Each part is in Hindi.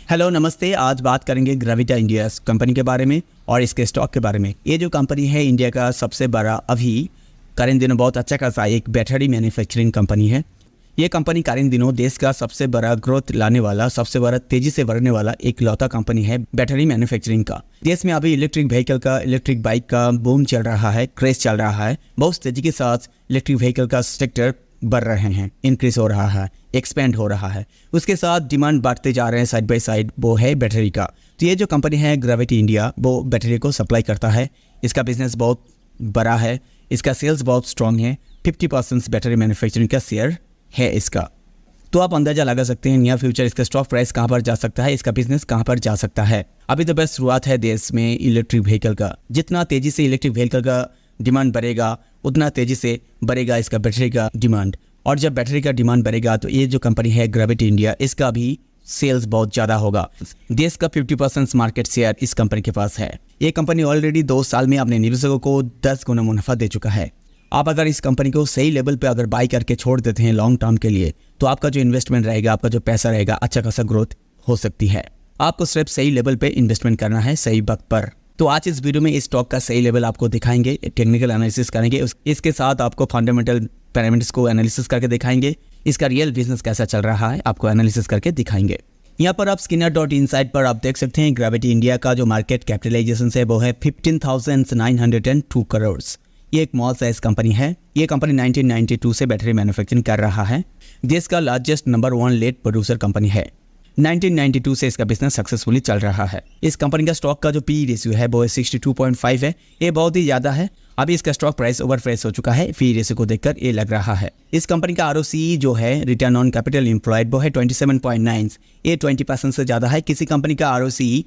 हेलो नमस्ते। आज बात करेंगे ग्रेविटा इंडिया कंपनी के बारे में और इसके स्टॉक के बारे में। ये जो कंपनी है इंडिया का सबसे बड़ा अभी करंट दिनों बहुत अच्छा खासा एक बैटरी मैन्युफैक्चरिंग कंपनी है। ये कंपनी करंट दिनों देश का सबसे बड़ा ग्रोथ लाने वाला, सबसे बड़ा तेजी से बढ़ने वाला एक लौता कंपनी है बैटरी मैन्युफैक्चरिंग का। देश में अभी इलेक्ट्रिक व्हीकल का, इलेक्ट्रिक बाइक का बूम चल रहा है, क्रेज चल रहा है। बहुत तेजी के साथ इलेक्ट्रिक व्हीकल का सेक्टर बढ़ रहे हैं, इंक्रीज हो रहा है, एक्सपेंड हो रहा है। उसके साथ डिमांड बढ़ते जा रहे हैं साइड बाय साइड, वो है बैटरी का। तो ये जो कंपनी है ग्रेविटा इंडिया, वो बैटरी को सप्लाई करता है। इसका बिजनेस बहुत बड़ा है, इसका सेल्स बहुत स्ट्रॉन्ग है। 50% बैटरी मैन्युफैक्चरिंग का शेयर है इसका। तो आप अंदाजा लगा सकते हैं नियर फ्यूचर इसका स्टॉक प्राइस कहाँ पर जा सकता है, इसका बिजनेस कहाँ पर जा सकता है। अभी तो बस शुरुआत है देश में इलेक्ट्रिक व्हीकल का। जितना तेजी से इलेक्ट्रिक व्हीकल का डिमांड बढ़ेगा, उतना तेजी से बढ़ेगा इसका बैटरी का डिमांड। और जब बैटरी का डिमांड बढ़ेगा तो ये जो कंपनी है ग्रेविटा इंडिया, इसका भी सेल्स बहुत ज़्यादा होगा। देश का 50% मार्केट शेयर इस कंपनी के पास है। ये कंपनी ऑलरेडी 2 साल में अपने निवेशकों को 10 गुना मुनाफा दे चुका है। आप अगर इस कंपनी को सही लेवल पे अगर बाई करके छोड़ देते हैं लॉन्ग टर्म के लिए, तो आपका जो इन्वेस्टमेंट रहेगा, आपका जो पैसा रहेगा, अच्छा खासा ग्रोथ हो सकती है। आपको सिर्फ सही लेवल पे इन्वेस्टमेंट करना है, सही वक्त पर। तो आज इस वीडियो में इस स्टॉक का सही लेवल आपको दिखाएंगे, टेक्निकल एनालिसिस करेंगे। इसके साथ आपको फंडामेंटल पैरामीटर्स को एनालिसिस करके दिखाएंगे। इसका रियल बिजनेस कैसा चल रहा है आपको एनालिसिस करके दिखाएंगे। यहाँ पर आप Skinner.insight पर आप देख सकते हैं ग्रेविटा इंडिया का जो मार्केट कैपिटलाइजेशन है वो है 15,902 करोड़। ये एक स्मॉल साइज कंपनी है। ये कंपनी 1992 से बैटरी मैन्युफैक्चरिंग कर रहा है। देश का largest number 1 lead producer company है। 1992 से इसका बिजनेस सक्सेसफुली चल रहा है। इस कंपनी का स्टॉक का जो पी रेशियो है वो है 62.5 है। ये बहुत ही ज़्यादा है। अभी इसका स्टॉक प्राइस ओवर प्राइस हो चुका है। पी रेशियो को देखकर ये लग रहा है। इस कंपनी का ROCE जो है, रिटर्न ऑन कैपिटल एम्प्लॉयड, वो है 27.9। ये 20% से ज़्यादा है। किसी कंपनी का ROCE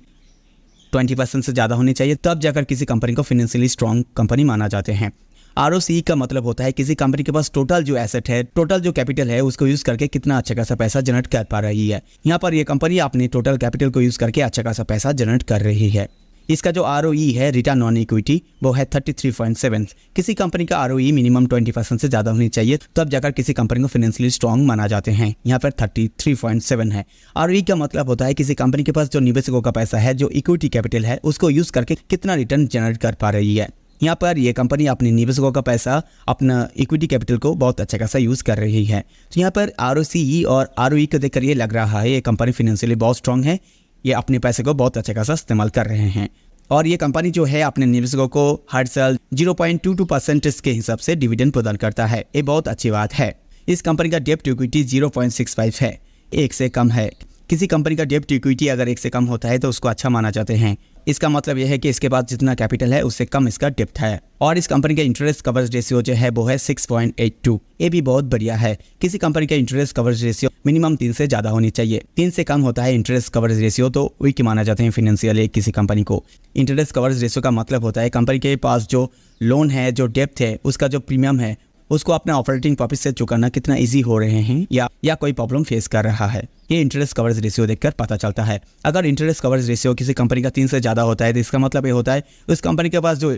20% से ज़्यादा होनी चाहिए, तब जाकर किसी कंपनी को फाइनेंशियली स्ट्रॉन्ग कंपनी माना जाते हैं। ROCE का मतलब होता है किसी कंपनी के पास टोटल जो एसेट है, टोटल जो कैपिटल है, उसको यूज करके कितना अच्छा खासा पैसा जनरेट कर पा रही है। यहाँ पर ये कंपनी अपने टोटल कैपिटल को यूज करके अच्छा खासा पैसा जनरेट कर रही है। इसका जो ROE है, रिटर्न ऑन इक्विटी, वो है 33.7। किसी कंपनी का ROE मिनिमम 20% से ज़्यादा होनी चाहिए, तब जाकर किसी कंपनी को फाइनेंशियली स्ट्रॉन्ग माना जाते हैं। यहाँ पर 33.7 है। ROE का मतलब होता है किसी कंपनी के पास जो निवेशकों का पैसा है, जो इक्विटी कैपिटल है, उसको यूज करके कितना रिटर्न जनरेट कर पा रही है। यहाँ पर ये कंपनी अपने निवेशकों का पैसा, अपना इक्विटी कैपिटल को बहुत अच्छा खासा यूज कर रही है। तो यहाँ पर ROCE और ROE को देखकर ये लग रहा है ये कंपनी फाइनेंशियली बहुत स्ट्रॉन्ग है। ये अपने पैसे को बहुत अच्छा खासा इस्तेमाल कर रहे हैं। और ये कंपनी जो है अपने निवेशकों को हर साल 0.22% के हिसाब से डिविडेंड प्रदान करता है। ये बहुत अच्छी बात है। इस कंपनी का डेब्ट टू इक्विटी 0.65 है, 1 से कम है। किसी कंपनी का डेब्ट टू इक्विटी अगर 1 से कम होता है तो उसको अच्छा माना जाते हैं। इसका मतलब यह है कि इसके पास जितना कैपिटल है उससे कम इसका डेब्ट है। और इस कंपनी का इंटरेस्ट कवरेज रेशियो जो है वो है 6.82। ये भी बहुत बढ़िया है। किसी कंपनी का इंटरेस्ट कवरेज रेशियो मिनिमम 3 से ज़्यादा होनी चाहिए। 3 से कम होता है इंटरेस्ट कवरेज रेशियो तो वीक माना जाते हैं फाइनेंशियली किसी कंपनी को। इंटरेस्ट कवरेज रेशियो का मतलब होता है कंपनी के पास जो लोन है, जो डेब्ट है, उसका जो प्रीमियम है, उसको अपने ऑपरेटिंग प्रॉफिट से चुकाना कितना इजी हो रहे हैं या कोई प्रॉब्लम फेस कर रहा है। ये इंटरेस्ट कवरेज रेशियो देखकर पता चलता है। अगर इंटरेस्ट कवरेज रेशियो किसी कंपनी का 3 से ज़्यादा होता है तो इसका मतलब ये होता है उस कंपनी के पास जो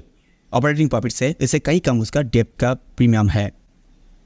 ऑपरेटिंग प्रॉफिट से इससे कहीं कम उसका डेब्ट का प्रीमियम है,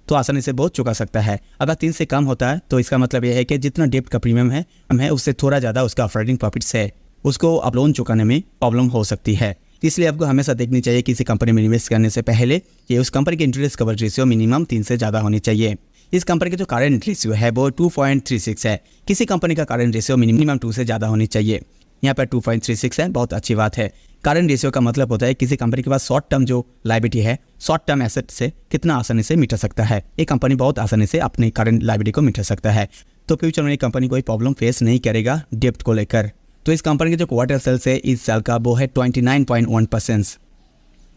तो आसानी से बहुत चुका सकता है। अगर 3 से कम होता है तो इसका मतलब यह है कि जितना डेब्ट का प्रीमियम है उससे थोड़ा ज़्यादा उसका ऑपरेटिंग प्रॉफिट है, उसको अब लोन चुकाने में प्रॉब्लम हो सकती है। इसलिए आपको हमेशा देखनी चाहिए किसी कंपनी में इन्वेस्ट करने से पहले कि उस कंपनी की इंटरेस्ट कवरेज रेशियो मिनिमम 3 से ज़्यादा होनी चाहिए। इस कंपनी का जो करंट रेशियो है वो 2.36 है। किसी कंपनी का करंट रेशियो मिनिमम 2 से ज़्यादा होनी चाहिए। यहाँ पर 2.36 है, बहुत अच्छी बात है। करंट रेशियो का मतलब होता है किसी कंपनी के पास शॉर्ट टर्म जो लायबिलिटी है, शॉर्ट टर्म एसेट से कितना आसानी से मिटा सकता है। एक कंपनी बहुत आसानी से अपनी करंट लायबिलिटी को मिटा सकता है, तो फ्यूचर में कंपनी कोई प्रॉब्लम फेस नहीं करेगा डेब्ट को लेकर। तो इस कंपनी के जो क्वार्टर सेल्स है इस साल का वो है 29.1%।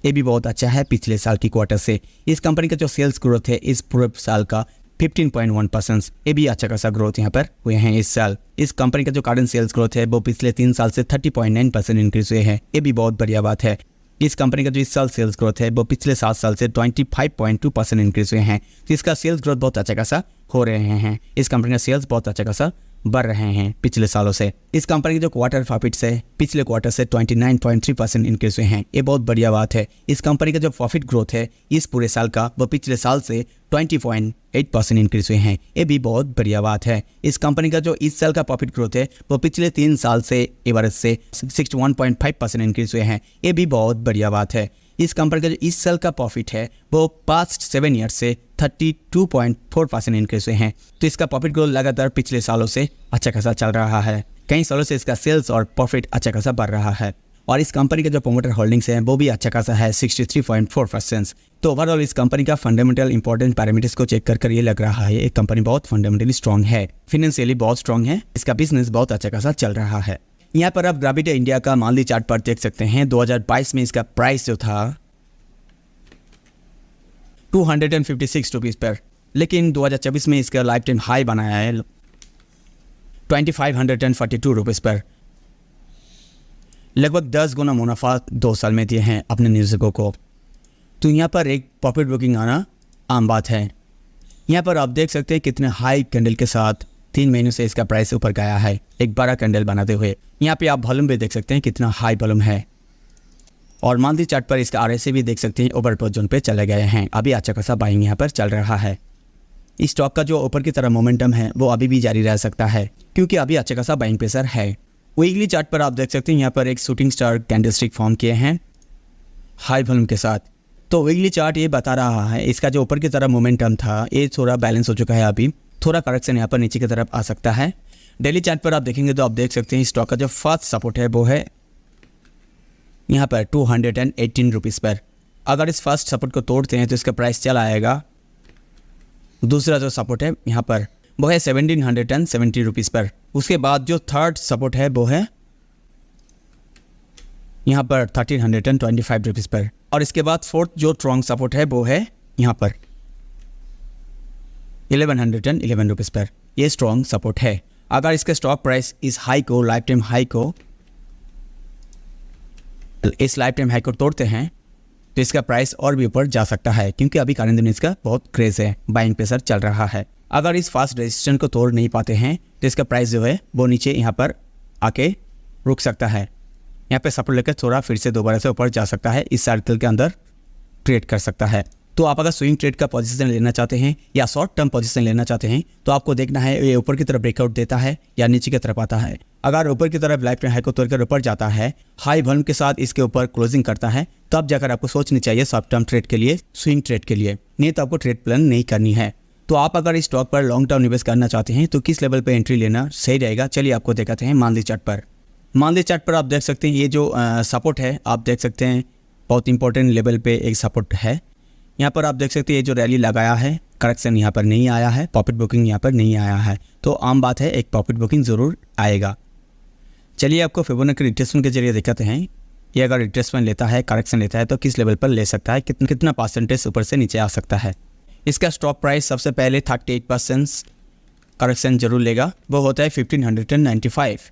ये भी बहुत अच्छा है पिछले साल की क्वार्टर से। इस कंपनी का जो सेल्स ग्रोथ है इस पूरे साल का 15.1%। ये भी अच्छा खासा ग्रोथ यहाँ पर हुए हैं इस साल। इस कंपनी का जो करंट सेल्स ग्रोथ है वो पिछले 3 साल से 30.9% इंक्रीज हुए हैं। ये भी बहुत बढ़िया बात है। इस कंपनी का जो इस साल सेल्स ग्रोथ है वो पिछले 7 साल से 25.2% इंक्रीज हुए हैं। तो इसका सेल्स ग्रोथ बहुत अच्छा खासा हो रहे हैं। इस कंपनी का सेल्स बहुत अच्छा खासा बढ़ रहे हैं पिछले सालों से। इस कंपनी के जो क्वार्टर प्रॉफिट्स है पिछले क्वार्टर से 29.3% इंक्रीज हुए हैं, ये बहुत बढ़िया बात है। इस कंपनी का जो प्रॉफिट ग्रोथ है इस पूरे साल का वो पिछले साल से 20.8% इंक्रीज हुए हैं, ये भी बहुत बढ़िया बात है। इस कंपनी का जो इस साल का प्रॉफिट ग्रोथ है वो पिछले 3 साल से एवरेज से 61.5% इंक्रीज हुए हैं, ये भी बहुत बढ़िया बात है। इस कंपनी का जो इस साल का प्रॉफिट है वो पास्ट 7 ईयर्स से 32.4% इंक्रीज हुए हैं। तो इसका प्रॉफिट ग्रोथ लगातार पिछले सालों से अच्छा खासा चल रहा है। कई सालों से इसका सेल्स और प्रॉफिट अच्छा खासा बढ़ रहा है और इस कंपनी का जो प्रोमोटर होल्डिंग्स है वो भी अच्छा खासा है 63.4%। तो ओवरऑल इस कंपनी का फंडामेंटल इंपॉर्टेंट पैरामीटर्स को चेक कर ये लग रहा है एक कंपनी बहुत फंडामेंटली स्ट्रॉन्ग है, फाइनेंशियली बहुत स्ट्रॉन्ग है, इसका बिजनेस बहुत अच्छा खासा चल रहा है। यहाँ पर आप ग्रेविटी इंडिया का मानली चार्ट पर देख सकते हैं 2022 में इसका प्राइस जो था 256 रुपीज़ पर, लेकिन 2024 में इसका लाइफ टाइम हाई बनाया है 2542 रुपीज़ पर। लगभग 10 गुना मुनाफा 2 साल में दिए हैं अपने निवेशकों को। तो यहाँ पर एक प्रॉफिट बुकिंग आना आम बात है। यहाँ पर आप देख सकते हैं कितने हाई कैंडल के साथ 3 महीनों से इसका प्राइस ऊपर गया है, एक बड़ा कैंडल बनाते हुए। यहाँ पे आप वॉल्यूम भी देख सकते हैं कितना हाई वॉल्यूम है और मंथली चार्ट पर इसका RSI भी देख सकते हैं ओवरबॉट जोन पे चले गए हैं। अभी अच्छा खासा बाइंग यहाँ पर चल रहा है। इस स्टॉक का जो ऊपर की तरफ मोमेंटम है वो अभी भी जारी रह सकता है क्योंकि अभी अच्छा खासा बाइंग प्रेशर है। वीकली चार्ट पर आप देख सकते हैं यहाँ पर एक शूटिंग स्टार कैंडलस्टिक फॉर्म किए हैं हाई वॉल्यूम के साथ। तो वीकली चार्ट ये बता रहा है इसका जो ऊपर की तरफ मोमेंटम था ये थोड़ा बैलेंस हो चुका है, अभी थोड़ा करेक्शन यहाँ पर नीचे की तरफ आ सकता है। डेली चार्ट पर आप देखेंगे तो आप देख सकते हैं स्टॉक का जो फर्स्ट सपोर्ट है वो है यहाँ पर 218 रुपीज़ पर। अगर इस फर्स्ट सपोर्ट को तोड़ते हैं तो इसका प्राइस चला आएगा। दूसरा जो सपोर्ट है यहाँ पर वो है 1770 रुपीज़ पर। उसके बाद जो थर्ड सपोर्ट है वो है यहाँ पर 1325 रुपीज़ पर और इसके बाद फोर्थ जो स्ट्रॉन्ग सपोर्ट है वो है यहाँ पर 1111 रुपीज़ पर। ये स्ट्रॉन्ग सपोर्ट है। अगर इसके स्टॉक प्राइस इस हाई को लाइफ टाइम हाई को तोड़ते हैं तो इसका प्राइस और भी ऊपर जा सकता है क्योंकि अभी करंट दिन इसका बहुत क्रेज है, बाइंग प्रेशर चल रहा है। अगर इस फास्ट रेजिस्टेंस को तोड़ नहीं पाते हैं तो इसका प्राइस जो है वो नीचे यहाँ पर आके रुक सकता है। यहाँ पे सपोर्ट लेकर थोड़ा फिर से दोबारा से ऊपर जा सकता है, इस सर्कल के अंदर ट्रेड कर सकता है। तो आप अगर स्विंग ट्रेड का पोजीशन लेना चाहते हैं या शॉर्ट टर्म पोजीशन लेना चाहते हैं तो आपको देखना है ये ऊपर की तरफ ब्रेकआउट देता है या नीचे की तरफ आता है। अगर ऊपर की तरफ लाइफ टाइम हाई को तोड़कर ऊपर जाता है, हाई वॉल्यूम के साथ इसके ऊपर क्लोजिंग करता है, तब जाकर आपको सोचनी चाहिए शॉर्ट टर्म ट्रेड के लिए, स्विंग ट्रेड के लिए, नहीं तो आपको ट्रेड प्लान नहीं करनी है। तो आप अगर इस स्टॉक पर लॉन्ग टर्म निवेश करना चाहते हैं तो किस लेवल पर एंट्री लेना सही रहेगा, चलिए आपको दिखाते हैं मंथली चार्ट पर। मंथली चार्ट पर आप देख सकते हैं ये जो सपोर्ट है आप देख सकते हैं बहुत इंपॉर्टेंट लेवल पे एक सपोर्ट है। यहाँ पर आप देख सकते हैं ये जो रैली लगाया है करेक्शन यहाँ पर नहीं आया है, प्रॉफिट बुकिंग यहाँ पर नहीं आया है, तो आम बात है एक प्रॉफिट बुकिंग ज़रूर आएगा। चलिए आपको फिबोनाची रिट्रेसमेंट के जरिए दिखाते हैं ये अगर रिट्रेसमेंट लेता है करेक्शन लेता है तो किस लेवल पर ले सकता है, कितना परसेंटेज ऊपर से नीचे आ सकता है। इसका स्टॉक प्राइस सबसे पहले 38% करेक्शन जरूर लेगा, वो होता है 1595।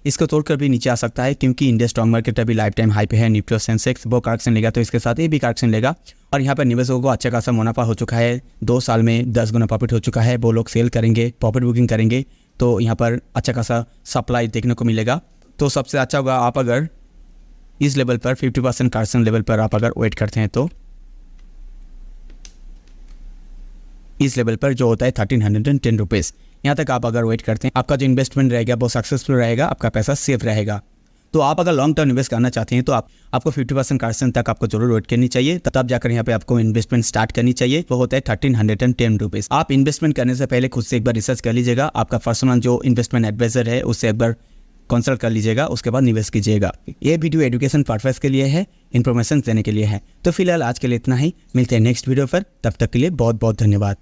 इसको तोड़कर भी नीचे आ सकता है क्योंकि इंडिया स्टॉक मार्केट अभी लाइफ टाइम हाई पे है। निफ्टी और सेंसेक्स वो करेक्शन लेगा तो इसके साथ ये भी करेक्शन लेगा और यहाँ पर निवेशकों को अच्छा खासा मुनाफा हो चुका है, 2 साल में 10 गुना प्रॉफिट हो चुका है। वो लोग सेल करेंगे, प्रॉफिट बुकिंग करेंगे तो यहाँ पर अच्छा खासा सप्लाई देखने को मिलेगा। तो सबसे अच्छा होगा आप अगर इस लेवल पर 50% करेक्शन लेवल पर आप अगर वेट करते हैं तो इस लेवल पर जो होता है 1310 रुपीज़, यहाँ तक आप अगर वेट करते हैं आपका जो इन्वेस्टमेंट रहेगा वो सक्सेसफुल रहेगा, आपका पैसा सेफ रहेगा। तो आप अगर लॉन्ग टर्म इन्वेस्ट करना चाहते हैं तो आपको 50% करेक्शन तक आपको जरूर वेट करनी चाहिए, तब जाकर यहाँ पे आपको इन्वेस्टमेंट स्टार्ट करनी चाहिए। वो होता है 1310 रुपीज़। आप इन्वेस्टमेंट करने से पहले खुद से एक बार रिसर्च कर लीजिएगा, आपका पर्सनल जो इन्वेस्टमेंट एडवाइजर है उससे एक बार कंसल्ट कर लीजिएगा, उसके बाद निवेश कीजिएगा। ये वीडियो एजुकेशन पर्पस के लिए है, इन्फॉर्मेशन देने के लिए है। तो फिलहाल आज के लिए इतना ही, मिलते हैं नेक्स्ट वीडियो पर, तब तक के लिए बहुत बहुत धन्यवाद।